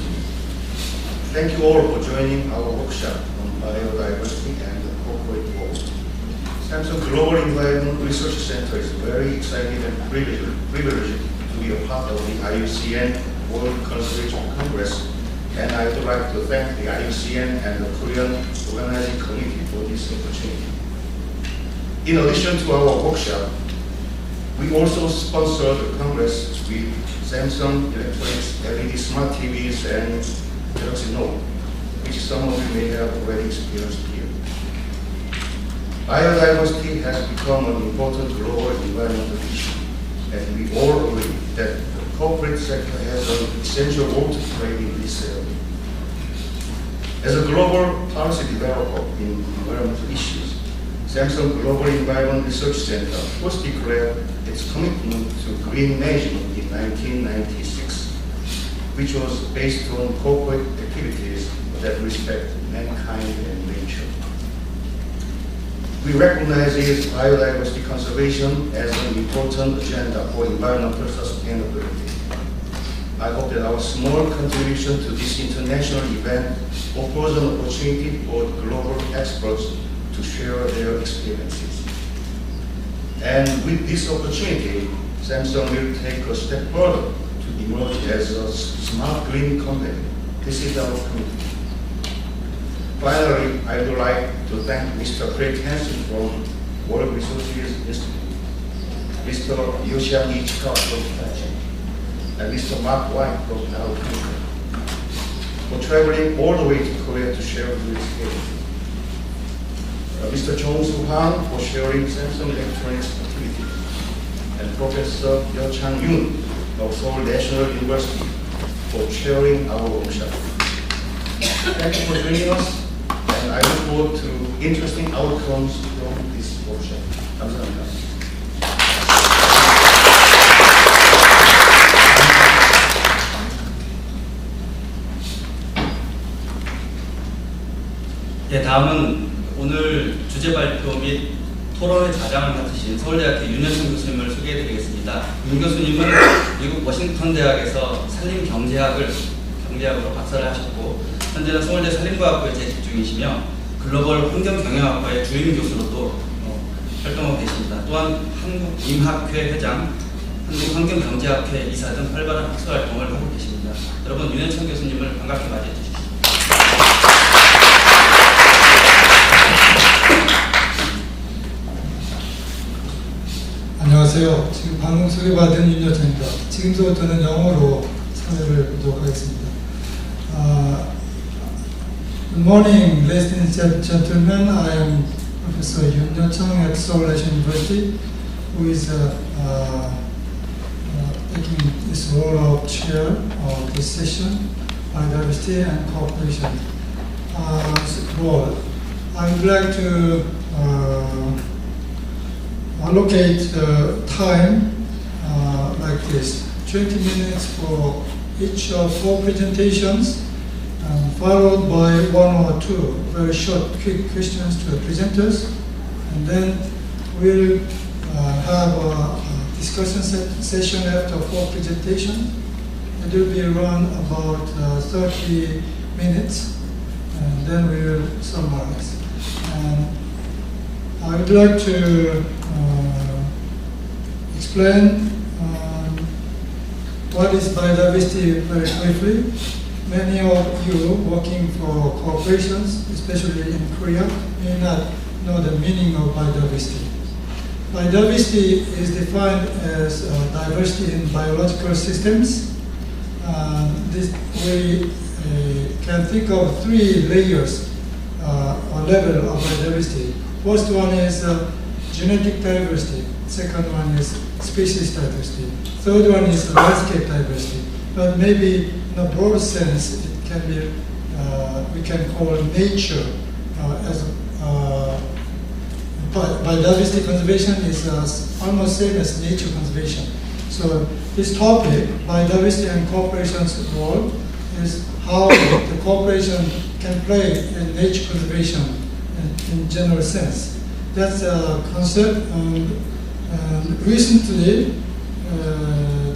Congressman. Thank you all for joining our workshop on biodiversity and the corporate world. Samsung Global Environment Research Center is very excited and privileged to be a part of the IUCN World Conservation Congress, and I would like to thank the IUCN and the Korean Organizing Committee for this opportunity. In addition to our workshop, we also sponsored the Congress with Samsung Electronics LED Smart TVs and Galaxy Note, which some of you may have already experienced here. Biodiversity has become an important global environmental issue, and we all agree that the corporate sector has an essential role to play in this area. As a global policy developer in environmental issues, Samsung Global Environment Research Center first declared its commitment to green management in 1996, which was based on corporate activities that respect mankind and nature. We recognize biodiversity conservation as an important agenda for environmental sustainability. I hope that our small contribution to this international event offers an opportunity for global experts to share their experiences. And with this opportunity, Samsung will take a step further to emerge as a smart green company. This is our commitment. Finally, I would like to thank Mr. Craig Hansen from World Resources Institute, Mr. Yoshiaki Ichikawa from Japan, and Mr. Mark White from our country for traveling all the way to Korea to share their experience. Mr. Chong Soo Han for sharing Samsung Electronics activities, and Professor Yeo Chang Yoon of Seoul National University for chairing our workshop. Thank you for joining us, and I look forward to interesting outcomes from this workshop. 감사합니다. 네, 다음은 오늘 주제 발표 및 토론의 자장을 맡으신 서울대학교 윤여청 교수님을 소개해드리겠습니다. 윤 교수님은 미국 워싱턴 대학에서 경제학으로 박사를 하셨고, 현재는 서울대 산림과학부에 재직 중이시며 글로벌 환경경영학과의 주임 교수로도 활동하고 계십니다. 또한 한국임학회 회장, 한국환경경제학회 이사 등 활발한 학술 활동을 하고 계십니다. 여러분, 윤여청 교수님을 반갑게 맞이해 주십시오. 안녕하세요. 지금 방금 소개받은 윤여창입니다. 지금부터는 영어로 사회를 보도록 하겠습니다. Good morning, ladies and gentlemen. I am Professor Yoon Yo-chung at Seoul National University, who is taking this role of chair of this session, Biodiversity and Cooperation. I would like to allocate time like this: 20 minutes for each of 4 presentations, followed by 1 or 2 very short, quick questions to the presenters, and then we'll have a discussion session after 4 presentations. It will be around about 30 minutes, and then we will summarize. And I would like to explain what is biodiversity very briefly. Many of you working for corporations, especially in Korea, may not know the meaning of biodiversity. Biodiversity is defined as diversity in biological systems. We can think of 3 layers or level of biodiversity. First one is genetic diversity. Second one is species diversity. Third one is landscape diversity. But maybe in a broad sense, it can be we can call nature as biodiversity conservation is almost same as nature conservation. So this topic, biodiversity and cooperation's role, is how the cooperation can play in nature conservation in general sense. That's a concept. And recently,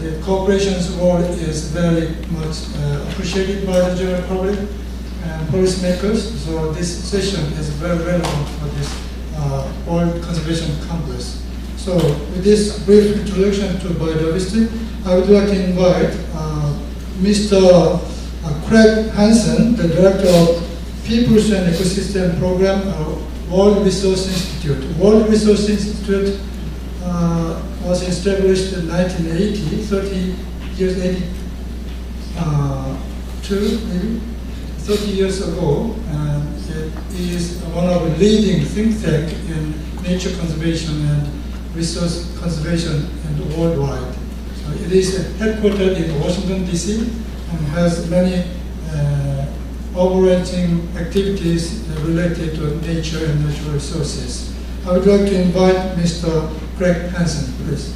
the cooperation's role is very much appreciated by the general public and policymakers. So this session is very relevant for this World Conservation Congress. So with this brief introduction to biodiversity, I would like to invite Mr. Craig Hansen, the Director of Peoples and Ecosystem Program, World Resource Institute. World Resource Institute was established in 1980, 30 years, 82 maybe, 30 years ago, and it is one of the leading think tank in nature conservation and resource conservation and worldwide. So it is headquartered in Washington, D.C. and has many overarching activities related to nature and natural resources. I would like to invite Mr. Craig Hansen, please.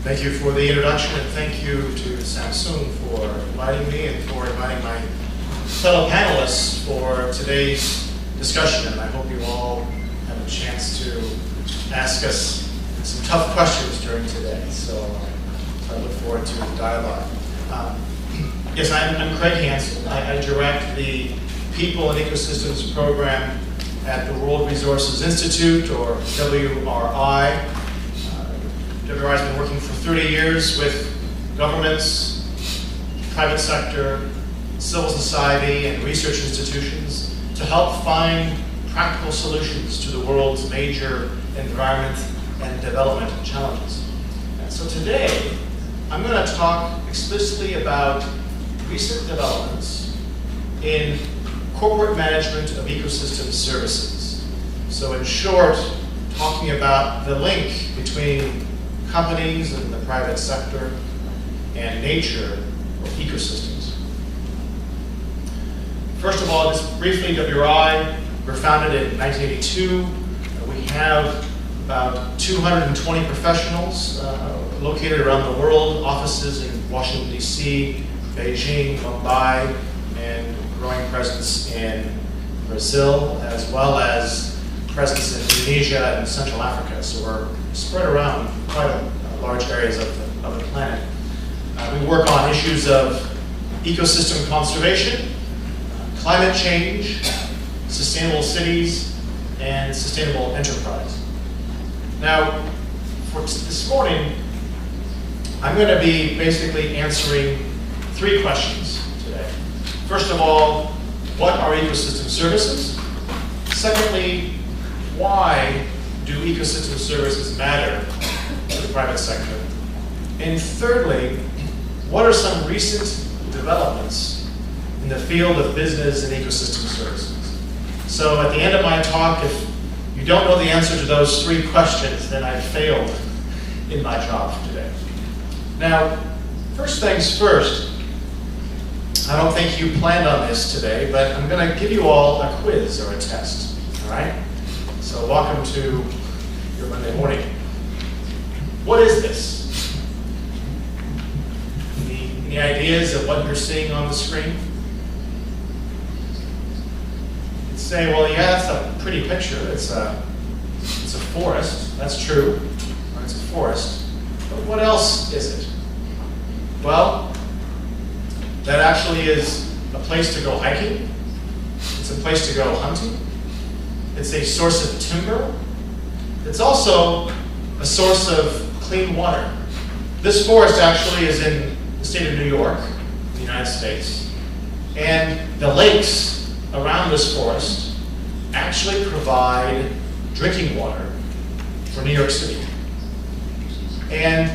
Thank you for the introduction, and thank you to Samsung for inviting me and for inviting my fellow panelists for today's discussion. And I hope you all have a chance to ask us some tough questions during today. So I look forward to the dialogue. Yes, I'm Craig Hansen. I direct the People and Ecosystems Program at the World Resources Institute, or WRI. WRI has been working for 30 years with governments, private sector, civil society, and research institutions to help find practical solutions to the world's major environment and development challenges. And so today, I'm going to talk explicitly about recent developments in corporate management of ecosystem services. So in short, talking about the link between companies and the private sector and nature or ecosystems. First of all, just briefly, WRI, we're founded in 1982. We have about 220 professionals located around the world, offices in Washington, D.C., Beijing, Mumbai, and growing presence in Brazil, as well as presence in Indonesia and Central Africa. So we're spread around quite large areas of the planet. We work on issues of ecosystem conservation, climate change, sustainable cities, and sustainable enterprise. Now, for this morning, I'm going to be basically answering three questions today. First of all, what are ecosystem services? Secondly, why do ecosystem services matter to the private sector? And thirdly, what are some recent developments in the field of business and ecosystem services? So at the end of my talk, if you don't know the answer to those three questions, then I failed in my job today. Now, first things first, I don't think you planned on this today, but I'm going to give you all a quiz or a test, all right? So welcome to your Monday morning. What is this? Any ideas of what you're seeing on the screen? You'd say, well, yeah, that's a pretty picture. It's a forest. That's true. It's a forest. But what else is it? Well, that actually is a place to go hiking. It's a place to go hunting. It's a source of timber. It's also a source of clean water. This forest actually is in the state of New York, the United States. And the lakes around this forest actually provide drinking water for New York City. And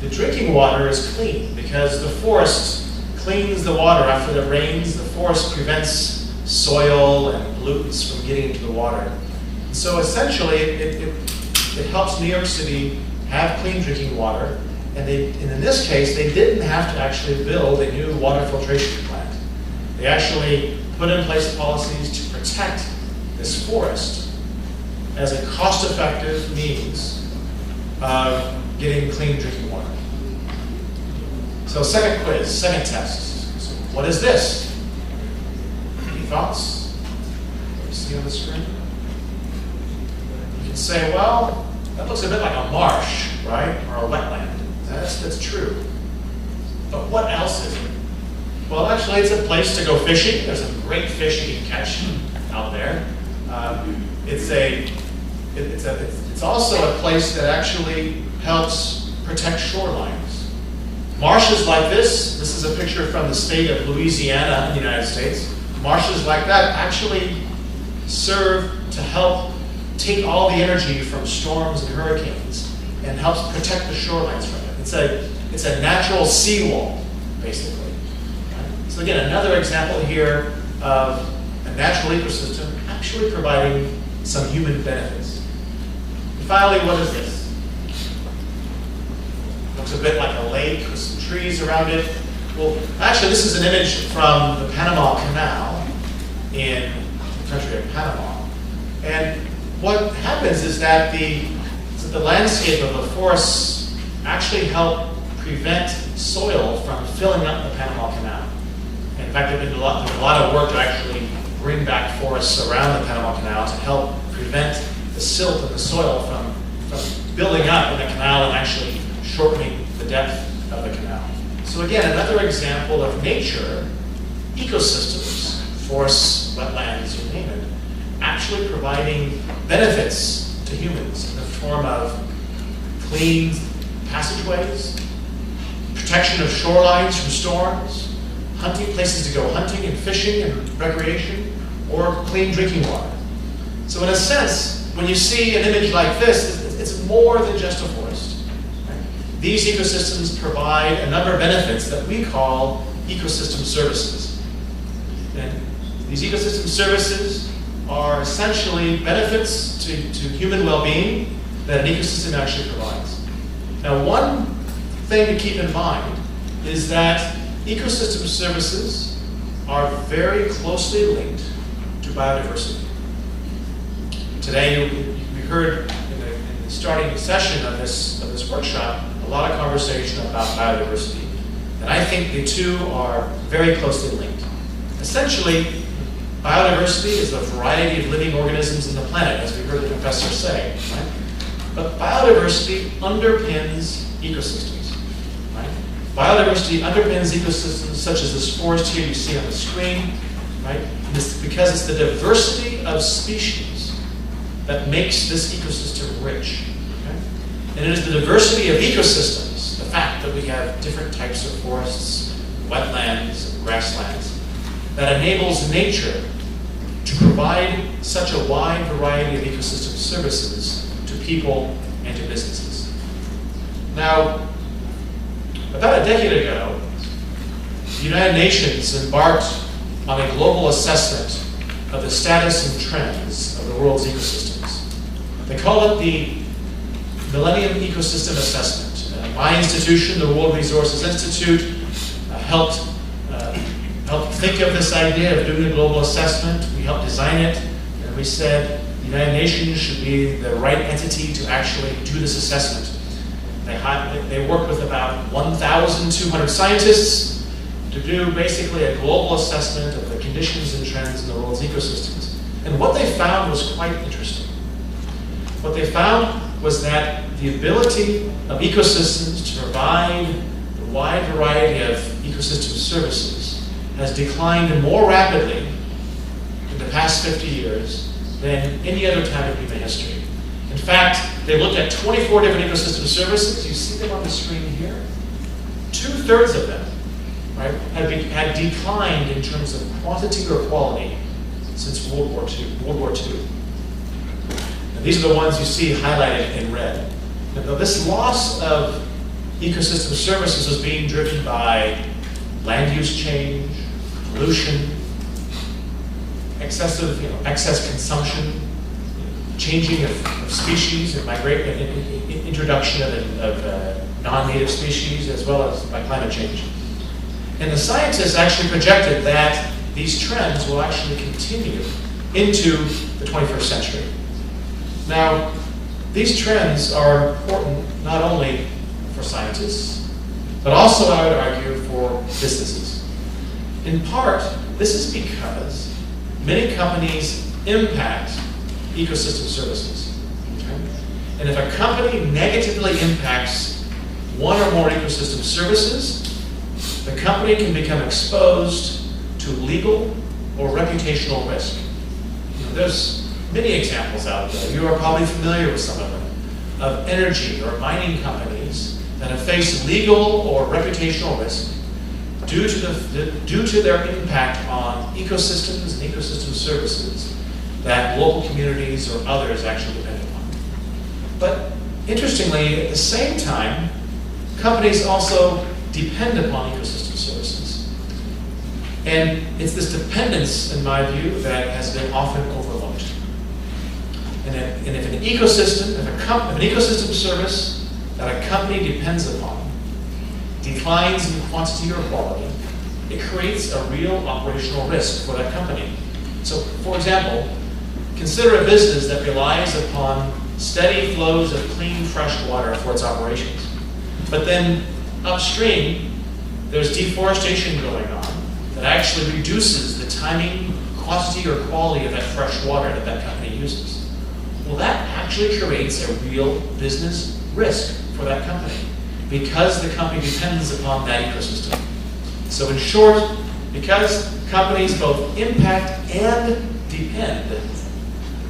the drinking water is clean because the forest cleans the water after it rains. The forest prevents soil and pollutants from getting into the water. So essentially, it helps New York City have clean drinking water. And in this case, they didn't have to actually build a new water filtration plant. They actually put in place policies to protect this forest as a cost-effective means of getting clean drinking water. So second quiz, second test. So what is this? Any thoughts? What you see on the screen? You can say, well, that looks a bit like a marsh, right? Or a wetland. That's true. But what else is it? Well, actually, it's a place to go fishing. There's some great fish you can catch out there. It's also a place that actually helps protect shorelines. Marshes like this is a picture from the state of Louisiana in the United States. Marshes like that actually serve to help take all the energy from storms and hurricanes and helps protect the shorelines from it. It's a natural seawall, basically. So again, another example here of a natural ecosystem actually providing some human benefits. And finally, what is this? Looks a bit like a lake with some trees around it. Well, actually, this is an image from the Panama Canal in the country of Panama. And what happens is that the landscape of the forests actually help prevent soil from filling up the Panama Canal. In fact, there's been a lot of work to actually bring back forests around the Panama Canal to help prevent the silt of the soil from building up in the canal and actually shortening the depth of the canal. So again, another example of nature, ecosystems, forests, wetlands, you name it, actually providing benefits to humans in the form of clean passageways, protection of shorelines from storms, hunting places to go hunting and fishing and recreation, or clean drinking water. So in a sense, when you see an image like this, it's more than just a forest. Right? These ecosystems provide a number of benefits that we call ecosystem services. And these ecosystem services are essentially benefits to human well-being that an ecosystem actually provides. Now, one thing to keep in mind is that ecosystem services are very closely linked to biodiversity. Today, we heard in the starting session of this workshop a lot of conversation about biodiversity. And I think the two are very closely linked. Essentially, biodiversity is a variety of living organisms on the planet, as we heard the professor say. Right? But biodiversity underpins ecosystems. Right? Biodiversity underpins ecosystems such as this forest here you see on the screen, right? Because it's the diversity of species that makes this ecosystem rich. Okay? And it is the diversity of ecosystems, the fact that we have different types of forests, wetlands, and grasslands, that enables nature to provide such a wide variety of ecosystem services to people and to businesses. Now, about a decade ago, the United Nations embarked on a global assessment of the status and trends of the world's ecosystems. They call it the Millennium Ecosystem Assessment. My institution, the World Resources Institute, helped think of this idea of doing a global assessment. We helped design it, and we said the United Nations should be the right entity to actually do this assessment. They worked with about 1,200 scientists to do basically a global assessment of the conditions and trends in the world's ecosystems. And what they found was quite interesting. What they found was that the ability of ecosystems to provide the wide variety of ecosystem services has declined more rapidly in the past 50 years than any other time in human history. In fact, they looked at 24 different ecosystem services. You see them on the screen here. 2/3 of them, right, had declined in terms of quantity or quality since World War II. And these are the ones you see highlighted in red. Now, this loss of ecosystem services was being driven by land use change, pollution, excess consumption, changing of species and introduction of non-native species, as well as by climate change. And the scientists actually projected that these trends will actually continue into the 21st century. Now, these trends are important not only for scientists, but also, I would argue, for businesses. In part, this is because many companies impact ecosystem services. Okay? And if a company negatively impacts one or more ecosystem services, the company can become exposed to legal or reputational risk. There's many examples out there. You are probably familiar with some of them, of energy or mining companies that have faced legal or reputational risk due to their impact on ecosystems and ecosystem services that local communities or others actually depend upon. But interestingly, at the same time, companies also depend upon ecosystem services. And it's this dependence, in my view, that has been often overlooked. And if an ecosystem, if an ecosystem service that a company depends upon declines in quantity or quality, it creates a real operational risk for that company. So, for example, consider a business that relies upon steady flows of clean, fresh water for its operations. But then upstream, there's deforestation going on that actually reduces the timing, quantity, or quality of that fresh water that that company uses. Well, that actually creates a real business risk for that company because the company depends upon that ecosystem. So in short, because companies both impact and depend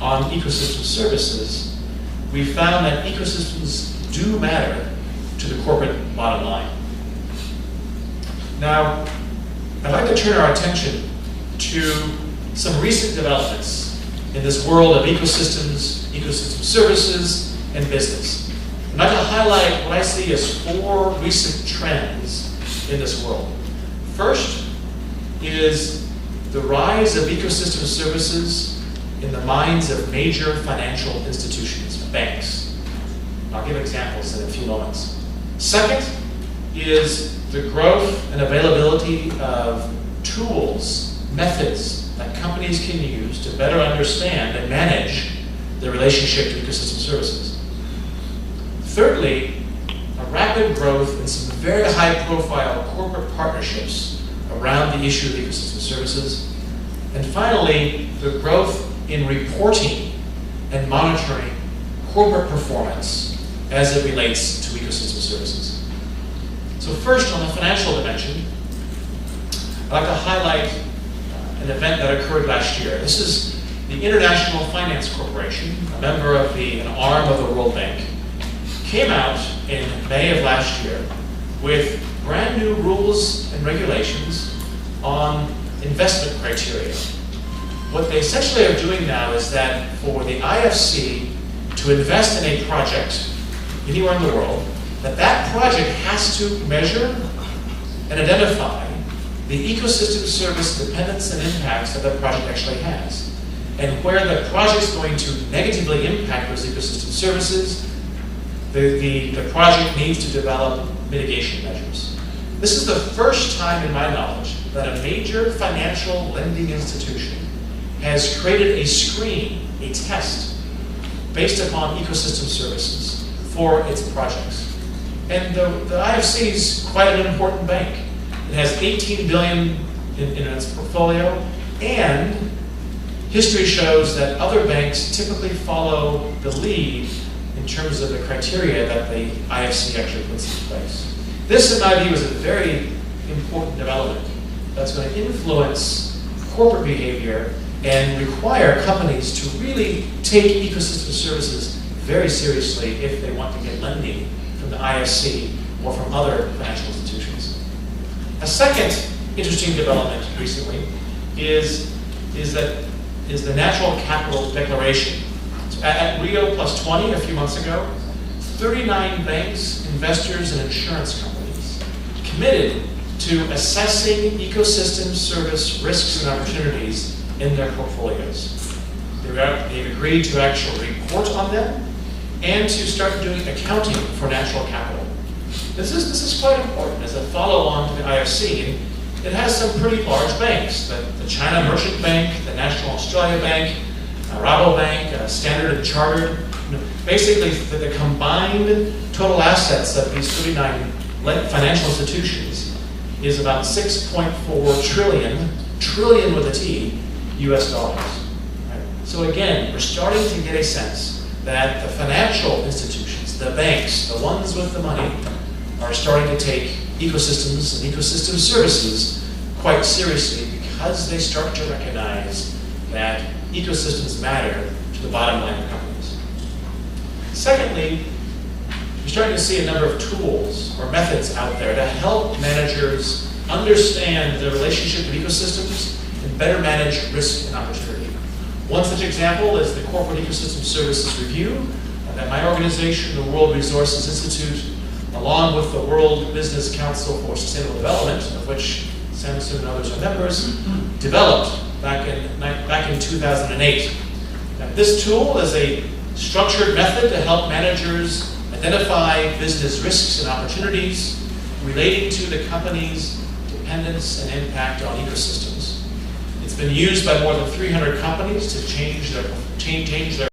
on ecosystem services, we found that ecosystems do matter to the corporate bottom line. Now, I'd like to turn our attention to some recent developments in this world of ecosystems, ecosystem services, and business. I'd like to highlight what I see as 4 recent trends in this world. First is the rise of ecosystem services in the minds of major financial institutions, banks. I'll give examples in a few moments. Second is the growth and availability of tools, methods that companies can use to better understand and manage their relationship to ecosystem services. Thirdly, a rapid growth in some very high-profile corporate partnerships around the issue of ecosystem services. And finally, the growth in reporting and monitoring corporate performance as it relates to ecosystem services. So first, on the financial dimension, I'd like to highlight an event that occurred last year. This is the International Finance Corporation, a member of an arm of the World Bank, came out in May of last year with brand new rules and regulations on investment criteria. What they essentially are doing now is that for the IFC to invest in a project anywhere in the world, that project has to measure and identify the ecosystem service dependence and impacts that that project actually has. And where the project is going to negatively impact those ecosystem services, the project needs to develop mitigation measures. This is the first time in my knowledge that a major financial lending institution has created a screen, a test, based upon ecosystem services for its projects. And the IFC is quite an important bank. It has $18 billion in its portfolio, and history shows that other banks typically follow the lead in terms of the criteria that the IFC actually puts in place. This, in my view, is a very important development that's going to influence corporate behavior and require companies to really take ecosystem services very seriously if they want to get lending from the IFC or from other financial institutions. A second interesting development recently is the Natural Capital Declaration. So at Rio Plus 20 a few months ago, 39 banks, investors, and insurance companies committed to assessing ecosystem service risks and opportunities in their portfolios. They've agreed to actually report on them and to start doing accounting for natural capital. This is quite important as a follow-on to the IFC. And it has some pretty large banks, the China Merchant Bank, the National Australia Bank, Rabobank, Standard & Chartered. Basically, the combined total assets of these 39 financial institutions is about 6.4 trillion with a T, US dollars. Right? So again, we're starting to get a sense that the financial institutions, the banks, the ones with the money, are starting to take ecosystems and ecosystem services quite seriously because they start to recognize that ecosystems matter to the bottom line of companies. Secondly, we're starting to see a number of tools or methods out there to help managers understand the relationship with ecosystems and better manage risk and opportunity. One such example is the Corporate Ecosystem Services Review that my organization, the World Resources Institute, along with the World Business Council for Sustainable Development, of which Samson and others are members, developed back in 2008. Now, this tool is a structured method to help managers identify business risks and opportunities relating to the company's dependence and impact on ecosystems. It's been used by more than 300 companies to change their